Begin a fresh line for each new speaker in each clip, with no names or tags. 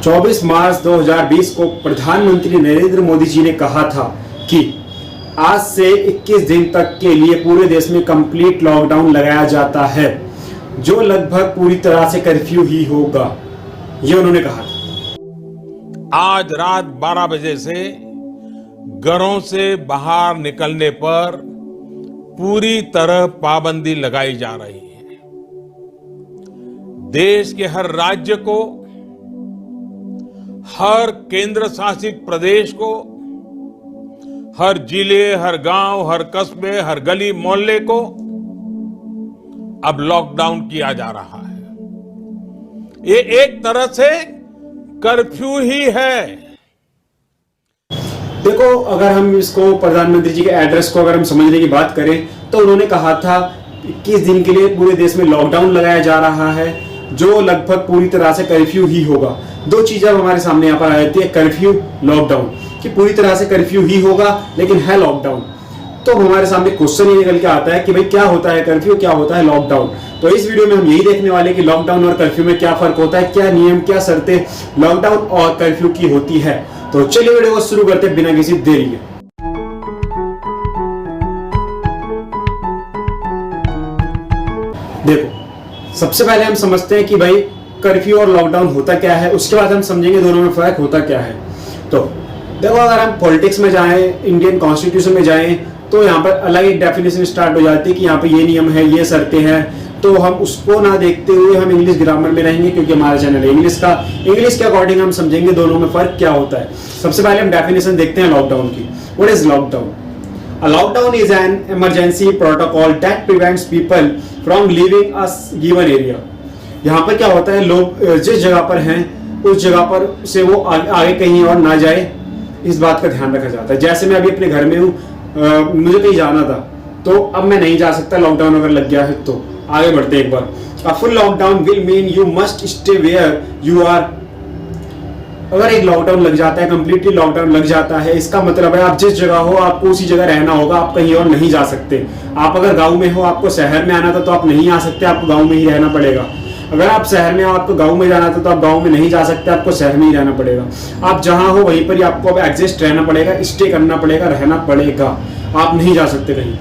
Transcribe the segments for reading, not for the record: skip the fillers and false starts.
24 मार्च 2020 को प्रधानमंत्री नरेंद्र मोदी जी ने कहा था कि आज से 21 दिन तक के लिए पूरे देश में कंप्लीट लॉकडाउन लगाया जाता है, जो लगभग पूरी तरह से कर्फ्यू ही होगा, ये उन्होंने कहा था।
आज रात 12 बजे से घरों से बाहर निकलने पर पूरी तरह पाबंदी लगाई जा रही है। देश के हर राज्य को, हर केंद्र शासित प्रदेश को, हर जिले, हर गांव, हर कस्बे, हर गली मोहल्ले को अब लॉकडाउन किया जा रहा है। ये एक तरह से कर्फ्यू ही है।
देखो, अगर हम इसको प्रधानमंत्री जी के एड्रेस को अगर हम समझने की बात करें तो उन्होंने कहा था 21 दिन के लिए पूरे देश में लॉकडाउन लगाया जा रहा है, जो लगभग पूरी तरह से कर्फ्यू ही होगा। दो चीजें हमारे सामने यहाँ पर आ जाती है, कर्फ्यू, लॉकडाउन, कि पूरी तरह से कर्फ्यू ही होगा लेकिन है लॉकडाउन। तो हमारे सामने क्वेश्चन ये निकल के आता है कि भाई क्या होता है कर्फ्यू, क्या होता है लॉकडाउन। तो इस वीडियो में हम यही देखने वाले हैं कि लॉकडाउन और कर्फ्यू में क्या फर्क होता है, क्या नियम, क्या शर्तें लॉकडाउन और कर्फ्यू की होती है। तो चलिए वीडियो को शुरू करते हैं बिना किसी देरी के। देखो, सबसे पहले हम समझते हैं कि भाई कर्फ्यू और लॉकडाउन होता क्या है, उसके बाद हम समझेंगे दोनों में फर्क होता क्या है। तो देखो, अगर हम पॉलिटिक्स में जाएं, इंडियन कॉन्स्टिट्यूशन में जाएं, तो यहाँ पर अलग एक डेफिनेशन स्टार्ट हो जाती है कि यहाँ पे ये नियम है, ये शर्तें हैं। तो हम उसको ना देखते हुए हम इंग्लिश ग्रामर में रहेंगे, क्योंकि हमारा चैनल है इंग्लिश का। इंग्लिश के अकॉर्डिंग हम समझेंगे दोनों में फर्क क्या होता है। सबसे पहले हम डेफिनेशन देखते हैं लॉकडाउन की। What is lockdown? A lockdown is an emergency protocol that prevents people from leaving a given area. यहाँ पर क्या होता है, लोग जिस जगह पर हैं उस जगह पर से वो आगे कहीं और ना जाए, इस बात का ध्यान रखा जाता है। जैसे मैं अभी अपने घर में हूँ, मुझे कहीं जाना था तो अब मैं नहीं जा सकता, लॉकडाउन अगर लग गया है तो। आगे बढ़ते एक बार। A full lockdown will mean you must stay where you are. अगर एक लॉकडाउन लग जाता है, कंप्लीटली लॉकडाउन लग जाता है, इसका मतलब है आप जिस जगह हो आपको उसी जगह रहना होगा, आप कहीं और नहीं जा सकते। आप अगर गांव में हो, आपको शहर में आना था तो आप नहीं आ सकते, आपको गांव में ही रहना पड़ेगा। अगर आप शहर में हो, आपको गांव में जाना था तो आप गांव में नहीं जा सकते, आपको शहर में ही रहना पड़ेगा। आप जहां हो वहीं पर ही आपको अब एडजस्ट रहना पड़ेगा, स्टे करना पड़ेगा, रहना पड़ेगा। आप नहीं जा सकते कहीं।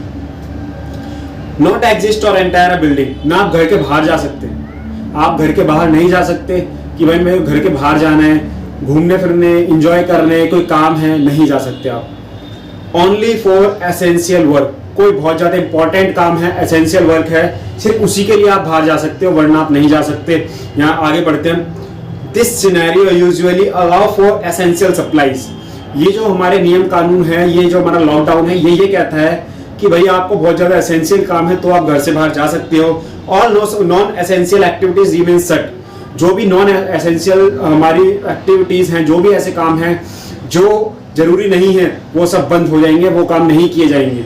नॉट एग्जिस्ट और एंटायर बिल्डिंग, ना आप घर के बाहर जा सकते। आप घर के बाहर नहीं जा सकते कि भाई मेरे घर के बाहर जाना है, घूमने फिरने, एंजॉय करने, कोई काम है, नहीं जा सकते आप। ओनली फॉर एसेंशियल वर्क, कोई बहुत ज्यादा इंपॉर्टेंट काम है, एसेंशियल वर्क है, सिर्फ उसी के लिए आप बाहर जा सकते हो, वरना आप नहीं जा सकते। यहाँ आगे बढ़ते हैं। This scenario usually allow for essential supplies. ये जो हमारे नियम कानून है, ये जो हमारा लॉकडाउन है, ये कहता है कि भाई आपको बहुत ज्यादा एसेंशियल काम है तो आप घर से बाहर जा सकते हो। All non essential activities remain shut. जो भी नॉन एसेंशियल हमारी एक्टिविटीज हैं, जो भी ऐसे काम हैं जो जरूरी नहीं है, वो सब बंद हो जाएंगे, वो काम नहीं किए जाएंगे।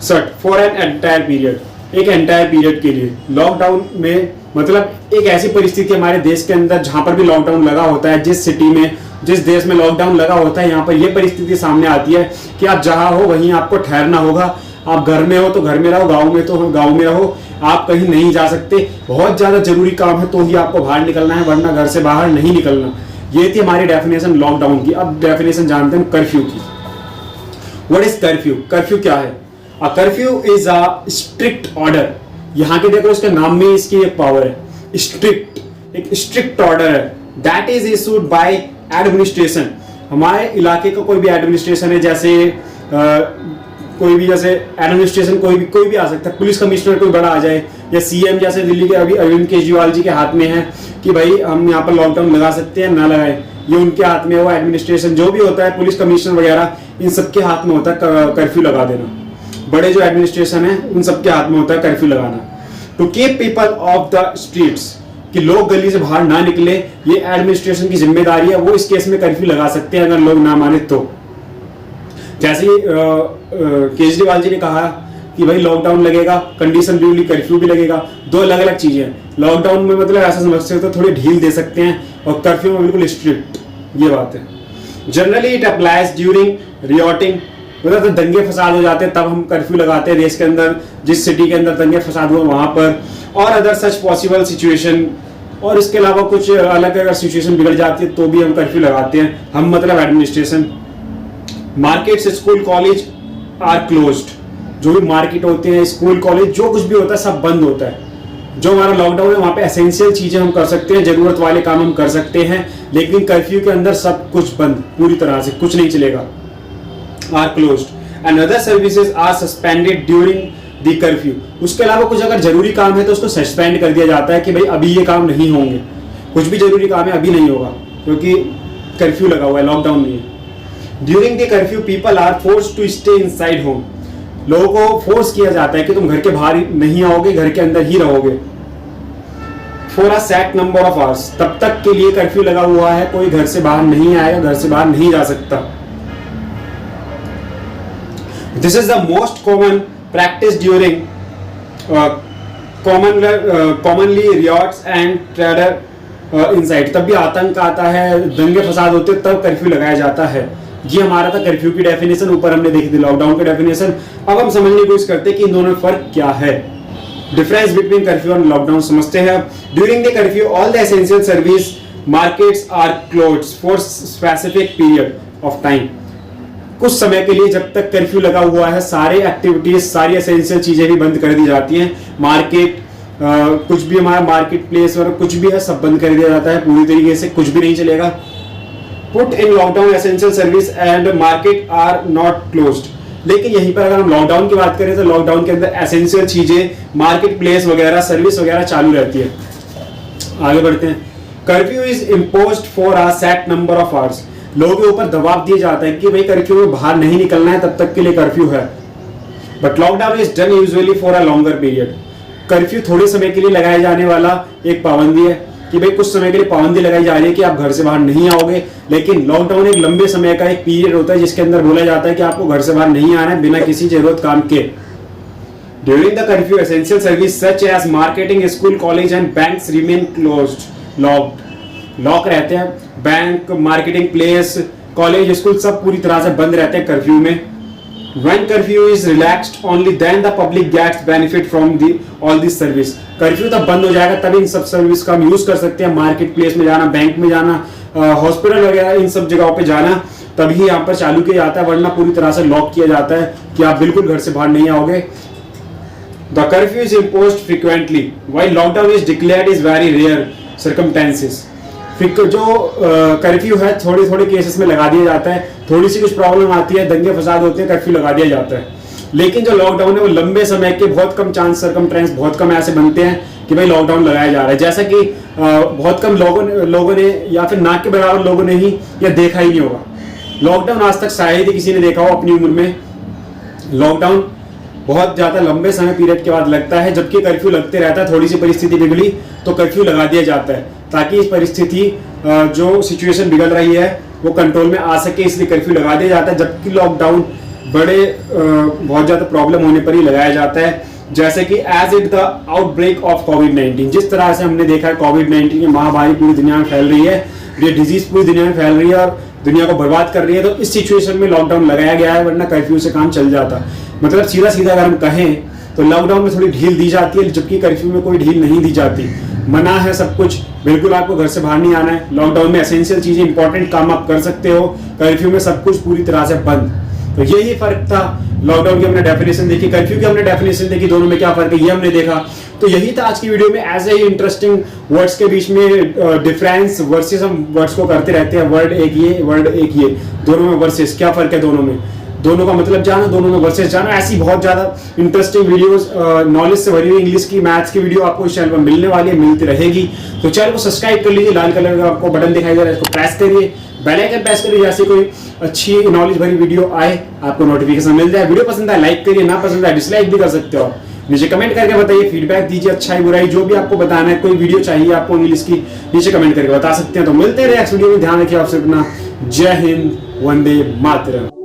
Shut for an entire period, एक एंटायर पीरियड के लिए। लॉकडाउन में मतलब एक ऐसी परिस्थिति हमारे देश के अंदर जहां पर भी लॉकडाउन लगा होता है, जिस सिटी में, जिस देश में लॉकडाउन लगा होता है, यहाँ पर यह परिस्थिति सामने आती है कि आप जहां हो वहीं आपको ठहरना होगा। आप घर में हो तो घर में रहो, गांव में तो गांव में रहो, आप कहीं नहीं जा सकते। बहुत ज्यादा जरूरी काम है तो ही आपको बाहर निकलना है, वरना घर से बाहर नहीं निकलना। ये थी हमारी डेफिनेशन लॉकडाउन की। अब डेफिनेशन जानते हैं कर्फ्यू की। What is curfew? कर्फ्यू क्या है? A curfew is a strict order. यहाँ के देखो, इसके नाम में इसकी एक पावर है, स्ट्रिक्ट, एक स्ट्रिक्ट ऑर्डर है। That is issued by administration. हमारे इलाके का कोई भी एडमिनिस्ट्रेशन है, जैसे कोई भी, जैसे एडमिनिस्ट्रेशन कोई भी आ सकता है। पुलिस कमिश्नर कोई बड़ा आ जाए, या सीएम जैसे दिल्ली के अभी अरविंद केजरीवाल जी के हाथ में है कि भाई हम यहाँ पर लॉकडाउन लगा सकते हैं, ना लगाए, ये उनके हाथ में। वो एडमिनिस्ट्रेशन जो भी होता है, पुलिस कमिश्नर वगैरह, इन सबके हाथ में होता है कर्फ्यू लगा देना। बड़े जो एडमिनिस्ट्रेशन है उन सबके हाथ में होता है कर्फ्यू लगाना। To keep people off the streets, कि लोग गली से बाहर ना निकले, ये एडमिनिस्ट्रेशन की जिम्मेदारी है। वो इस केस में कर्फ्यू लगा सकते हैं अगर लोग ना माने तो। जैसे केजरीवाल जी ने कहा कि भाई लॉकडाउन लगेगा, कंडीशन भी, कर्फ्यू भी लगेगा, दो अलग अलग चीजें हैं। लॉकडाउन में मतलब ऐसा समझ सकते हो थोड़ी ढील दे सकते हैं, और कर्फ्यू में बिल्कुल स्ट्रिक्ट, ये बात है। जनरली इट अप्लाइज ड्यूरिंग रियोटिंग, मतलब तो दंगे फसाद हो जाते हैं तब हम कर्फ्यू लगाते हैं देश के अंदर, जिस सिटी के अंदर दंगे फसाद हुए वहां पर। और अदर सच पॉसिबल सिचुएशन और इसके अलावा कुछ अलग अगर सिचुएशन बिगड़ जाती है तो भी हम कर्फ्यू लगाते हैं। हम मतलब administration. Markets, school, college are closed. जो भी मार्केट होते हैं, स्कूल, कॉलेज, जो कुछ भी होता है सब बंद होता है। जो हमारा लॉकडाउन है वहाँ पे एसेंशियल चीजें हम कर सकते हैं, जरूरत वाले काम हम कर सकते हैं, लेकिन कर्फ्यू के अंदर सब कुछ बंद, पूरी तरह से कुछ नहीं चलेगा। Are closed and other services are suspended during the curfew. उसके अलावा कुछ अगर जरूरी काम है तो उसको सस्पेंड कर दिया जाता है कि भाई अभी ये काम नहीं होंगे, कुछ भी जरूरी काम है अभी नहीं होगा क्योंकि कर्फ्यू लगा हुआ है, लॉकडाउन नहीं है। During the curfew people are forced to stay inside home. लोगों को फोर्स किया जाता है कि तुम घर के बाहर नहीं आओगे, घर के अंदर ही रहोगे for a set number of hours. तब तक के लिए कर्फ्यू लगा हुआ है, कोई घर से बाहर नहीं आएगा, घर से बाहर नहीं जा सकता। This is the most common practice during commonly riots and trader inside. तब भी आतंक आता है, दंगे फसाद होते तब कर्फ्यू लगाया जाता है। ये हमारा था कर्फ्यू की डेफिनेशन, ऊपर हमने देखी थी लॉकडाउन की डेफिनेशन। अब हम समझने की कोशिश करते हैं कि इन दोनों में फर्क क्या है। डिफरेंस बिटवीन कर्फ्यू और लॉकडाउन समझते हैं। During the curfew all the essential service markets are closed for specific period of time. कुछ समय के लिए, जब तक कर्फ्यू लगा हुआ है, सारे एक्टिविटीज, सारी एसेंशियल चीजें भी बंद कर दी जाती हैं। मार्केट, कुछ भी हमारा मार्केट प्लेस और कुछ भी है सब बंद कर दिया जाता है पूरी तरीके से, कुछ भी नहीं चलेगा। Put in lockdown essential service and market are not closed. लेकिन यहीं पर अगर हम लॉकडाउन की बात करें तो लॉकडाउन के अंदर एसेंशियल चीजें, मार्केट प्लेस वगैरह, सर्विस वगैरह चालू रहती है। आगे बढ़ते हैं। Curfew is imposed for a set number of hours. लोगों के ऊपर दबाव दिया जाता है कि भाई कर्फ्यू में बाहर नहीं निकलना है, तब तक के लिए कर्फ्यू है। But lockdown is done usually for a longer period. Curfew थोड़े समय के लिए लगाया जाने वाला एक पाबंदी है कि भाई कुछ समय के लिए पाबंदी लगाई जा रही है कि आप घर से बाहर नहीं आओगे। लेकिन लॉकडाउन एक लंबे समय का एक पीरियड होता है जिसके अंदर बोला जाता है कि आपको घर से बाहर नहीं आना है बिना किसी जरूरत काम के। During the curfew essential service such as marketing, school, college and banks remain closed, lock रहते हैं। Bank, marketing place, college, school सब पूरी तरह से बंद रहते हैं कर्फ्यू में। When curfew is relaxed, only then the public gets benefit from all this service. Curfew तब बंद हो जाएगा, तब इन सब सर्विस का हम यूज कर सकते हैं। मार्केट प्लेस में जाना, बैंक में जाना, हॉस्पिटल वगैरह, इन सब जगहों पे जाना तभी यहाँ पर चालू किया जाता है, वरना पूरी तरह से लॉक किया जाता है कि आप बिल्कुल घर से बाहर नहीं आओगे। The curfew is imposed frequently, while lockdown is declared is very rare circumstances. जो कर्फ्यू है थोड़े थोड़े केसेस में लगा दिया जाता है, थोड़ी सी कुछ प्रॉब्लम आती है, दंगे फसाद होते हैं, कर्फ्यू लगा दिया जाता है। लेकिन जो लॉकडाउन है वो लंबे समय के, बहुत कम चांस, सर्कमस्टेंस बहुत कम ऐसे बनते हैं कि भाई लॉकडाउन लगाया जा रहा है। जैसा कि बहुत कम लोगों ने या फिर ना के बराबर लोगों ने ही या देखा ही नहीं होगा लॉकडाउन आज तक, शायद ही किसी ने देखा हो अपनी उम्र में। लॉकडाउन बहुत ज्यादा लंबे समय पीरियड के बाद लगता है, जबकि कर्फ्यू लगते रहता है। थोड़ी सी परिस्थिति बिगड़ी तो कर्फ्यू लगा दिया जाता है ताकि इस परिस्थिति, जो सिचुएशन बिगड़ रही है वो कंट्रोल में आ सके, इसलिए कर्फ्यू लगा दिया जाता है। जबकि लॉकडाउन बहुत ज्यादा प्रॉब्लम होने पर ही लगाया जाता है, जैसे कि as it the outbreak of कोविड-19। जिस तरह से हमने देखा है कोविड-19 की महामारी पूरी दुनिया में फैल रही है, ये डिजीज पूरी दुनिया में फैल रही है और दुनिया को बर्बाद कर रही है, तो इस सिचुएशन में लॉकडाउन लगाया गया है, वरना कर्फ्यू से काम चल जाता। मतलब सीधा सीधा अगर हम कहें तो लॉकडाउन में थोड़ी ढील दी जाती है, जबकि कर्फ्यू में कोई ढील नहीं दी जाती। मना है सब कुछ, बिल्कुल आपको घर से बाहर नहीं आना है। लॉकडाउन में एसेंशियल चीजें, इंपॉर्टेंट काम आप कर सकते हो, कर्फ्यू में सब कुछ पूरी तरह से बंद। तो यही फर्क था। लॉकडाउन की हमने डेफिनेशन देखी, कर्फ्यू की हमने डेफिनेशन देखी, दोनों में क्या फर्क है ये हमने देखा। तो यही था आज की वीडियो में। ऐसे ही इंटरेस्टिंग वर्ड्स के बीच में डिफरेंस, वर्सेस, हम वर्ड्स को करते रहते हैं। वर्ड एक ये, वर्ड एक ये, दोनों में वर्सेस, क्या फर्क है दोनों में, दोनों का मतलब जाना, दोनों में वर्सेस जाना। ऐसी बहुत ज्यादा इंटरेस्टिंग वीडियोस, नॉलेज से भरी हुई इंग्लिश की, मैथ्स की वीडियो आपको इस चैनल पर मिलने वाली है, मिलती रहेगी। तो चैनल को सब्सक्राइब कर लीजिए, लाल कलर का आपको बटन दिखाई दे रहा है, इसको प्रेस करिए, बेल आइकन प्रेस करिए, जैसे कोई अच्छी नॉलेज भरी वीडियो आए आपको नोटिफिकेशन मिल जाए। वीडियो पसंद आए लाइक करिए, ना पसंद आए डिसलाइक भी कर सकते हो। नीचे कमेंट करके बताइए, फीडबैक दीजिए, अच्छाई बुराई जो भी आपको बताना है। कोई वीडियो चाहिए आपको इंग्लिश की, नीचे कमेंट करके बता सकते हैं। तो मिलते हैं नेक्स्ट वीडियो में, ध्यान रखिए आपसे अपना। जय हिंद, वंदे मातरम।